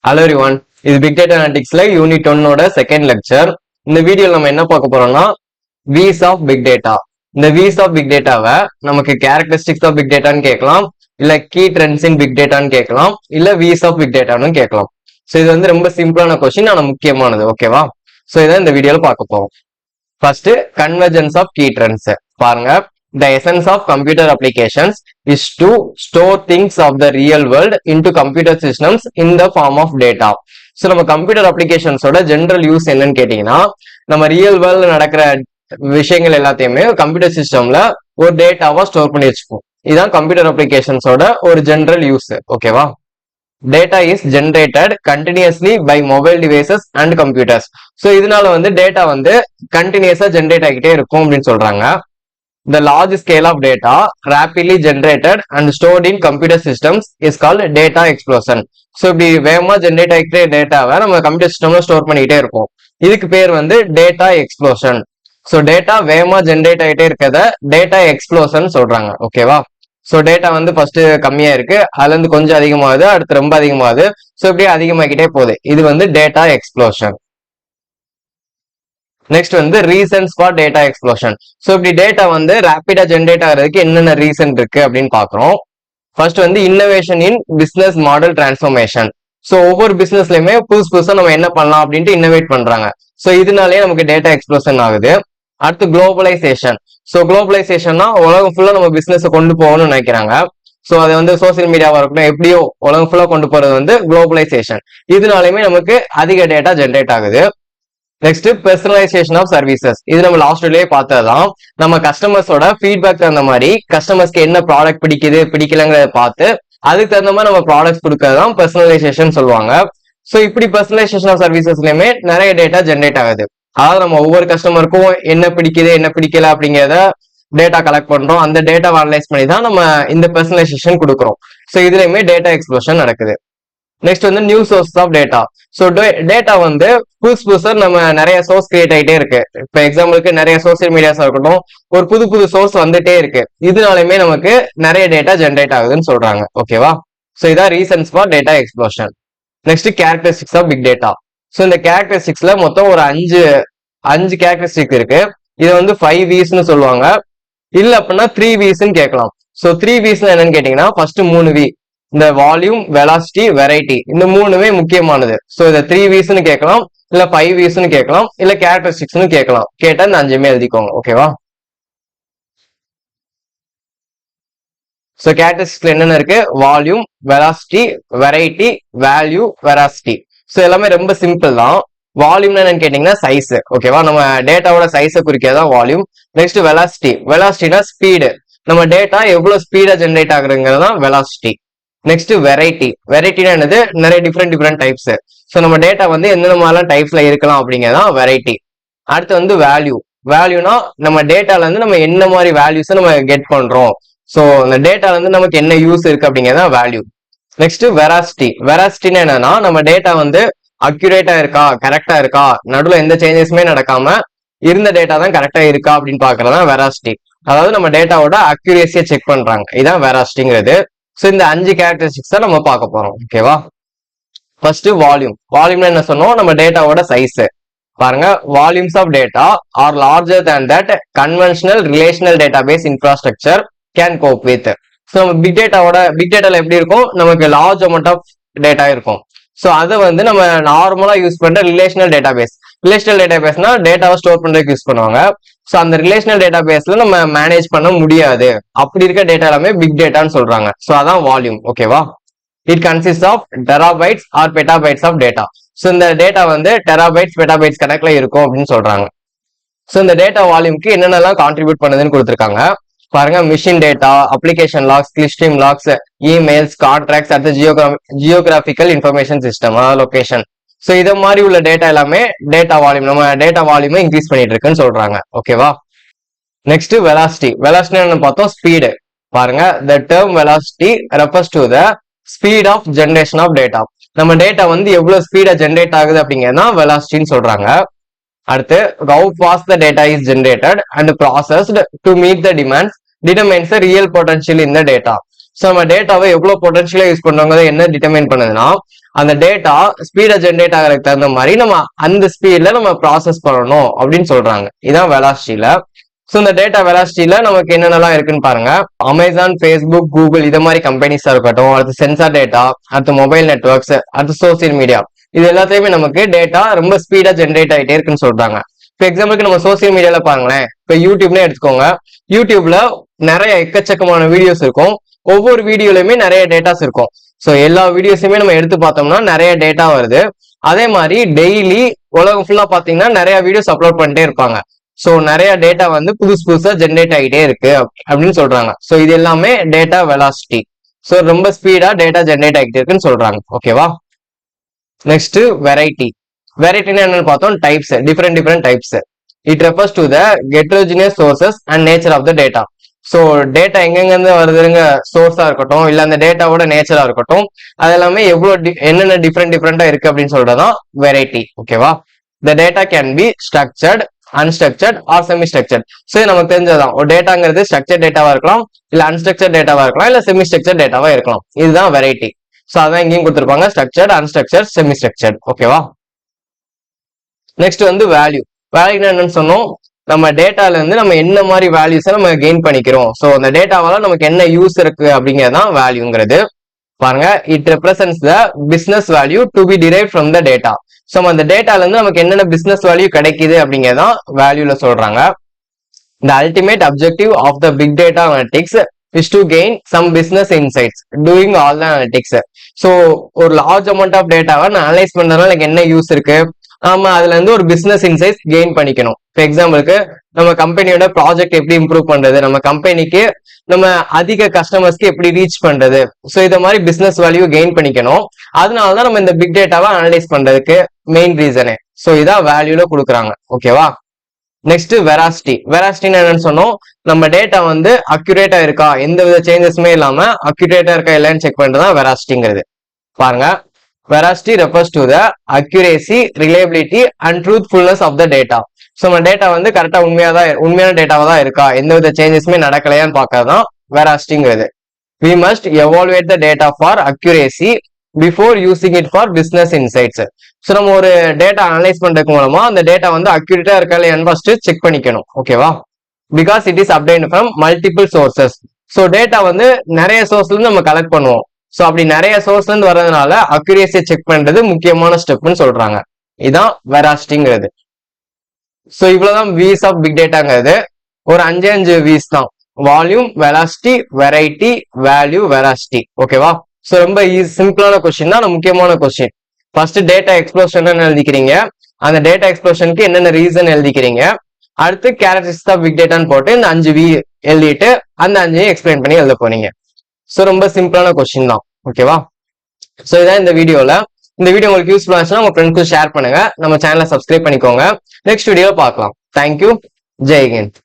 Hello everyone, இது Big Data Analyticsல Unit 1 ஓட second lecture. இந்த வீடியோல நம்ம என்ன பார்க்க போறோம்னா V's of Big Data. இந்த V's of Big Dataவை நமக்கு characteristics of Big Dataன்னு கேட்கலாம், இல்ல key trends in Big Dataன்னு கேட்கலாம், இல்ல V's of Big Dataன்னு கேட்கலாம். ஸோ இது வந்து ரொம்ப சிம்பிளான கொஸ்டின், ஆனா முக்கியமானது. ஓகேவா? ஸோ இதை இந்த வீடியோல பார்க்க போறோம். First convergence of key trends பாருங்க. The essence of computer applications is to store things of the real world into computer systems in the form of data. So நம்ம கம்ப்யூட்டர் அப்ளிகேஷன்ஸோட ஜெனரல் யூஸ் என்னன்னு கேட்டீங்கன்னா, நம்ம ரியல் வேர்ல்ட்ல நடக்கிற விஷயங்கள் எல்லாத்தையுமே computer சிஸ்டம்ல ஒரு டேட்டாவா ஸ்டோர் பண்ணி வச்சுப்போம். இதுதான் கம்ப்யூட்டர் அப்ளிகேஷன்ஸோட ஒரு ஜெனரல் யூஸ். ஓகேவா? Data is generated continuously by mobile devices and computers. So இதனால வந்து டேட்டா வந்து கண்டினியூஸா ஜென்ரேட் ஆகிட்டே இருக்கும் அப்படின்னு சொல்றாங்க. The large scale of data rapidly generated and stored in computer systems is called data explosion. So இப்படி வேகமா ஜென்ரேட் ஆகிட்டே டேட்டாவை நம்ம கம்ப்யூட்டர் சிஸ்டம்ல ஸ்டோர் பண்ணிக்கிட்டே இருப்போம். இதுக்கு பேர் வந்து டேட்டா எக்ஸ்ப்ளோஷன். ஸோ டேட்டா வேகமா ஜென்ரேட் ஆகிட்டே இருக்கிறத டேட்டா எக்ஸ்ப்ளோஷன் சொல்றாங்க. ஓகேவா? ஸோ டேட்டா வந்து ஃபர்ஸ்ட் கம்மியா இருக்கு, அதுல இருந்து கொஞ்சம் அதிகமாகுது, அடுத்து ரொம்ப அதிகமாகுது. ஸோ இப்படியே அதிகமாகிட்டே போகுது. இது வந்து டேட்டா எக்ஸ்ப்ளோஷன். நெக்ஸ்ட் வந்து reasons for data explosion. So இப்படி டேட்டா வந்து ரேப்பிடா ஜென்ரேட் ஆகிறதுக்கு என்னென்ன ரீசன் இருக்கு அப்படின்னு பாக்குறோம். ஃபர்ஸ்ட் வந்து இன்னோவேஷன் இன் பிசினஸ் மாடல் டிரான்ஸ்ஃபர்மேஷன். ஸோ ஒவ்வொரு பிசினஸ்லயுமே புதுசா நம்ம என்ன பண்ணலாம் அப்படின்ட்டு இன்னோவேட் பண்றாங்க. ஸோ இதனாலேயே நமக்கு டேட்டா எக்ஸ்ப்ளோஷன் ஆகுது. அடுத்து குளோபலைசேஷன். ஸோ குளோபலைசேஷன்னா உலகம் ஃபுல்லா நம்ம பிசினஸ் கொண்டு போகணும்னு நினைக்கிறாங்க. ஸோ அதை வந்து சோசியல் மீடியாவா இருக்கட்டும், எப்படியோ உலகம் ஃபுல்லா கொண்டு போறது வந்து குளோபலைசேஷன். இதனாலுமே நமக்கு அதிக டேட்டா ஜென்ரேட் ஆகுது. Next personalization of services. இது நம்ம லாஸ்ட் வீடியோலயே பார்த்ததுதான். நம்ம கஸ்டமர்ஸோட ஃபீட்பேக் தகுந்த மாதிரி கஸ்டமர்ஸ்க்கு என்ன ப்ராடக்ட் பிடிக்குது பிடிக்கலங்கிறத பார்த்து அதுக்கு தகுந்த மாதிரி நம்ம ப்ராடக்ட்ஸ் கொடுக்கறது தான் பெர்சனலைசேஷன் சொல்லுவாங்க. ஸோ இப்படி பெர்சனலைசேஷன் ஆஃப் சர்வீசஸ்லயுமே நிறைய டேட்டா ஜென்ரேட் ஆகுது. அதாவது நம்ம ஒவ்வொரு கஸ்டமருக்கும் என்ன பிடிக்குது என்ன பிடிக்கல அப்படிங்கிறத டேட்டா கலெக்ட் பண்றோம். அந்த டேட்டா அனலைஸ் பண்ணி தான் நம்ம இந்த பெர்சனலைசேஷன் கொடுக்குறோம். ஸோ இதுலயுமே டேட்டா எக்ஸ்ப்ளோஷன் நடக்குது. நெக்ஸ்ட் வந்து new source of data. So data வந்து புதுசா நம்ம நிறைய சோர்ஸ் கிரியேட் ஆகிட்டே இருக்கு. இப்போ எக்ஸாம்பிளுக்கு நிறைய சோசியல் மீடியாஸா இருக்கட்டும், ஒரு புது சோர்ஸ் வந்துட்டே இருக்கு. இதனாலுமே நமக்கு நிறைய டேட்டா ஜென்ரேட் ஆகுதுன்னு சொல்றாங்க. ஓகேவா? ஸோ இதான் reasons for data explosion. Next characteristics of big data. So இந்த கேரக்டரிஸ்டிக்ஸ்ல மொத்தம் ஒரு அஞ்சு கேரக்டரிஸ்டிக் இருக்கு. இதை வந்து 5 V's சொல்லுவாங்க. இல்ல அப்படின்னா 3 V's கேட்கலாம். ஸோ 3 V's என்னன்னு கேட்டீங்கன்னா, ஃபர்ஸ்ட் 3 V. இந்த வால்யூம், வெலாசிட்டி, வெரைட்டி, இந்த மூணுமே முக்கியமானது. ஸோ இதை 3 V's கேட்கலாம், இல்ல 5 V's கேட்கலாம், இல்ல கேரக்டரிஸ்டிக்ஸ் கேட்கலாம். கேட்டா இந்த 5மே எழுதிக்கோங்க. ஓகேவா? ஸோ கேரக்டரிஸ்டிக்ஸ்ல என்னென்ன இருக்கு? Volume, velocity, variety, value, veracity. So எல்லாமே ரொம்ப சிம்பிள் தான். வால்யூம்னா என்னன்னு கேட்டீங்கன்னா சைஸ். ஓகேவா? நம்ம டேட்டாவோட சைஸை குறிக்கிறதான் வால்யூம். Next velocity. வெலாசிட்டினா ஸ்பீடு. நம்ம டேட்டா எவ்வளவு ஸ்பீடா ஜென்ரேட் ஆகுறதுங்கிறது தான் வெலாசிட்டி. Next variety. வெரைட்டினா என்னது? நிறைய டிஃப்ரெண்ட் டைப்ஸ். ஸோ நம்ம டேட்டா வந்து எந்தெந்த மாதிரிலாம் டைப்ஸ்ல இருக்கலாம் அப்படிங்கிறதான் வெரைட்டி. அடுத்து வந்து வேல்யூ. வேல்யூனா நம்ம டேட்டால இருந்து நம்ம என்ன மாதிரி வேல்யூஸ் நம்ம கெட் பண்றோம். ஸோ அந்த டேட்டால இருந்து நமக்கு என்ன யூஸ் இருக்கு அப்படிங்கிறதான் வேல்யூ. Next veracity. வெராசிட்டினா என்னன்னா, நம்ம டேட்டா வந்து அக்யூரேட்டா இருக்கா, கரெக்டா இருக்கா, நடுவில் எந்த சேஞ்சஸுமே நடக்காம இருந்த டேட்டா தான் கரெக்டா இருக்கா அப்படின்னு பாக்குறதா வெராசிட்டி. அதாவது நம்ம டேட்டாவோட அக்யூரேசியை செக் பண்றாங்க. இதான் வெராசிட்டிங்கிறது. ஸோ இந்த 5 கேரக்டரிஸ்டிக்ஸ் தான் நம்ம பார்க்க போறோம். ஓகேவா? First volume. வால்யூம்னா என்ன சொன்னோம்? நம்ம டேட்டாவோட சைஸ். பாருங்க, volumes of data are larger than that conventional relational database infrastructure can cope with. So நம்ம பிக் டேட்டால எப்படி இருக்கும்? நமக்கு லார்ஜ் அமௌண்ட் ஆஃப் டேட்டா இருக்கும். ஸோ அதை வந்து நம்ம நார்மலா யூஸ் பண்ற ரிலேஷனல் டேட்டாபேஸ்னா டேட்டாவை ஸ்டோர் பண்றதுக்கு யூஸ் பண்ணுவாங்க. ஸோ அந்த ரிலேஷனல் டேட்டாபேஸ்ல நம்ம மேனேஜ் பண்ண முடியாது. அப்படி இருக்க டேட்டா எல்லாமே பிக் டேட்டான்னு சொல்றாங்க. ஸோ அதான் வால்யூம். ஓகேவா? It consist of terabytes or petabytes of data. So இந்த டேட்டா வந்து டெராபைட்ஸ் பெட்டாபைட்ஸ் கணக்குல இருக்கும் அப்படின்னு சொல்றாங்க. ஸோ இந்த டேட்டா வால்யூம்க்கு என்னென்னலாம் கான்ட்ரிபியூட் பண்ணுதுன்னு கொடுத்துருக்காங்க. பாருங்க, machine data, application logs, clickstream logs, emails, contracts, அடுத்து geographical information system, location. So இதை மாதிரி உள்ள டேட்டா எல்லாமே டேட்டா வால்யூம், நம்ம டேட்டா வால்யூமை இன்க்ரீஸ் பண்ணிட்டு இருக்குன்னு சொல்றாங்க. ஓகேவா? Next velocity. வெலாசிட்டி என்ன பார்த்தோம்? ஸ்பீடு. பாருங்க, the term velocity refers to the speed of generation of data. நம்ம டேட்டா வந்து எவ்வளவு ஸ்பீடா ஜென்ரேட் ஆகுது அப்படிங்கிறதா வெலாசிட்டின்னு சொல்றாங்க. அடுத்து how fast the data is generated and processed to meet the demands determines the real potential in the data. So நம்ம டேட்டாவை எவ்வளவு பொட்டன்ஷியலா யூஸ் பண்றோங்கிறத என்ன டிட்டர்மைன் பண்ணுதுன்னா, அந்த டேட்டா ஸ்பீடா ஜென்ரேட் ஆகிறதுக்கு தகுந்த மாதிரி நம்ம அந்த ஸ்பீட்ல நம்ம ப்ராசஸ் பண்ணணும் அப்படின்னு சொல்றாங்க. இதான் வெலாசிட்டியில. ஸோ இந்த டேட்டா வெலாசிட்டியில நமக்கு என்னென்னலாம் இருக்குன்னு பாருங்க. அமேசான், ஃபேஸ்புக், கூகுள் இது மாதிரி கம்பெனிஸா இருக்கட்டும், அடுத்து சென்சார் டேட்டா, அடுத்து மொபைல் நெட்ஒர்க்ஸ், அடுத்து சோசியல் மீடியா, இது எல்லாத்தையுமே நமக்கு டேட்டா ரொம்ப ஸ்பீடா ஜென்ரேட் ஆகிட்டே இருக்குன்னு சொல்றாங்க. இப்போ எக்ஸாம்பிளுக்கு நம்ம சோசியல் மீடியால பாருங்களேன். இப்போ யூடியூப்னே எடுத்துக்கோங்க. யூடியூப்ல நிறைய எக்கச்சக்கமான வீடியோஸ் இருக்கும். ஒவ்வொரு வீடியோலயுமே நிறைய டேட்டாஸ் இருக்கும். ஸோ எல்லா வீடியோஸுமே நம்ம எடுத்து பார்த்தோம்னா நிறைய டேட்டா வருது. அதே மாதிரி டெய்லி உலகம் ஃபுல்லா பாத்தீங்கன்னா நிறைய வீடியோஸ் அப்லோட் பண்ணிட்டே இருப்பாங்க. ஸோ நிறைய டேட்டா வந்து புதுசா ஜென்ரேட் ஆகிட்டே இருக்கு அப்படின்னு சொல்றாங்க. ஸோ இது எல்லாமே டேட்டா வெலாசிட்டி. ஸோ ரொம்ப ஸ்பீடா டேட்டா ஜென்ரேட் ஆகிட்டே இருக்குன்னு சொல்றாங்க. ஓகேவா? Next variety. வெரைட்டின்னு என்னன்னு பார்த்தோம், types, different types. It refers to the heterogeneous sources and nature of the data. So data எங்கெங்க வருதுங்க, சோர்ஸா இருக்கட்டும், இல்ல அந்த டேட்டாவோட நேச்சரா இருக்கட்டும், அது எல்லாமே எவ்வளவு என்னென்ன டிஃப்ரெண்டா இருக்கு அப்படின்னு சொல்றதுதான் வெரைட்டி. ஓகேவா? The data can be structured, unstructured or semi structured. So நமக்கு தெரிஞ்சதான், ஒரு டேட்டாங்கிறது ஸ்ட்ரக்சர் டேட்டாவா இருக்கலாம், இல்ல அன்ஸ்ட்ரக்சர் டேட்டாவா இருக்கலாம், இல்ல செமி ஸ்ட்ரக்சர் டேட்டாவா இருக்கலாம். இதுதான் வெரைட்டி. ஸோ அதான் இங்கேயும் கொடுத்துருப்பாங்க, ஸ்ட்ரக்சர்ட், அன்ஸ்ட்ரக்சர்ட், செமி ஸ்ட்ரக்சர்ட். ஓகேவா? நெக்ஸ்ட் வந்து வேல்யூ. வேல்யூ என்னன்னு சொன்னோம், நம்ம டேட்டால இருந்து நம்ம என்ன மாதிரி வேல்யூஸை நம்ம கெயின் பண்ணிக்கிறோம். ஸோ அந்த டேட்டாவால நமக்கு என்ன யூஸ் இருக்கு அப்படிங்கறதான் வேல்யூங்கிறது. பாருங்க, it represents the business value to be derived from the data. So அந்த டேட்டால இருந்து நமக்கு என்னென்ன பிசினஸ் வேல்யூ கிடைக்குது அப்படிங்கறதான் வேல்யூல சொல்றாங்க. The ultimate objective of the big data analytics is to gain some business insights doing all the analytics. So ஒரு லார்ஜ் அமௌண்ட் ஆஃப் டேட்டாவை நான் அனலைஸ் பண்றதுனால எனக்கு என்ன யூஸ் இருக்கு, நாம அதுல இருந்து ஒரு பிசினஸ் இன்சைட்ஸ் கெயின் பண்ணிக்கணும். ஃபார் எக்ஸாம்பிளுக்கு நம்ம கம்பெனியோட ப்ராஜெக்ட் எப்படி இம்ப்ரூவ் பண்றது, நம்ம கம்பெனிக்கு நம்ம அதிக கஸ்டமர்ஸ்க்கு எப்படி ரீச் பண்றது, ஸோ இத மாதிரி பிசினஸ் வேல்யூ கெயின் பண்ணிக்கணும். அதனாலதான் நம்ம இந்த பிக் டேட்டாவை அனலைஸ் பண்றதுக்கு மெயின் ரீசனே. ஸோ இதான் வேல்யூல கொடுக்குறாங்க. ஓகேவா? Next veracity. வெராசிட்டின்னு என்னன்னு சொன்னோம், நம்ம டேட்டா வந்து அக்யூரேட்டா இருக்கா, எந்த வித சேஞ்சஸுமே இல்லாம அக்யூரேட்டா இருக்கா இல்லைன்னு செக் பண்றதுதான் வெராசிட்டிங்கிறது. பாருங்க, veracity refers to the accuracy, reliability and truthfulness of the data. So நம்ம டேட்டா வந்து கரெக்டா உண்மையான டேட்டாவா தான் இருக்கா, எந்த வித சேஞ்சஸுமே நடக்கலையான்னு பார்க்கறதுதான் வெராசிட்டிங்கிறது. We must evaluate the data for accuracy before using it for business insights. So நம்ம ஒரு டேட்டா அனலைஸ் பண்றதுக்கு மூலமா அந்த டேட்டா வந்து அக்யூரேட்டா இருக்கா இல்லையான்னு ஃபர்ஸ்ட் செக் பண்ணிக்கணும். ஓகேவா? Because it is obtained from multiple sources. So data வந்து நிறைய சோர்ஸ்ல இருந்து நம்ம கலெக்ட் பண்ணுவோம். ஸோ அப்படி நிறைய சோர்ஸ்ல இருந்து வர்றதுனால அக்யூரேசியை செக் பண்றது முக்கியமான ஸ்டெப்னு சொல்றாங்க. இதுதான் வெராசிட்டிங்கிறது. ஸோ இவ்வளவுதான் விஸ் ஆஃப் பிக் டேட்டாங்கிறது. ஒரு 5 விஸ் தான்: volume, velocity, variety, value, veracity. ஓகேவா? ஸோ ரொம்ப சிம்பிளான கொஸ்டின் தான், முக்கியமான கொஸ்டின். ஃபர்ஸ்ட் டேட்டா எக்ஸ்ப்ளோஷன் எழுதிக்கிறீங்க, அந்த டேட்டா எக்ஸ்ப்ளோஷனுக்கு என்னென்ன ரீசன் எழுதிக்கிறீங்க, அடுத்து கேரக்டரிஸ்டிக்ஸ் ஆஃப் பிக் டேட்டான்னு போட்டு இந்த 5 வி எழுதிட்டு அந்த 5 எக்ஸ்பிளைன் பண்ணி எழுத போறீங்க. ஸோ ரொம்ப சிம்பிளான கொஸ்டின் தான். ஓகேவா? ஸோ இதான் இந்த வீடியோல. இந்த வீடியோ உங்களுக்கு யூஸ்ஃபுல்லா இருந்துச்சுன்னா உங்க ஃப்ரெண்ட்ஸ்க்கு ஷேர் பண்ணுங்க. நம்ம சேனலை சப்ஸ்கிரைப் பண்ணிக்கோங்க. நெக்ஸ்ட் வீடியோ பார்க்கலாம். தேங்க்யூ. ஜெய் ஹிந்த்.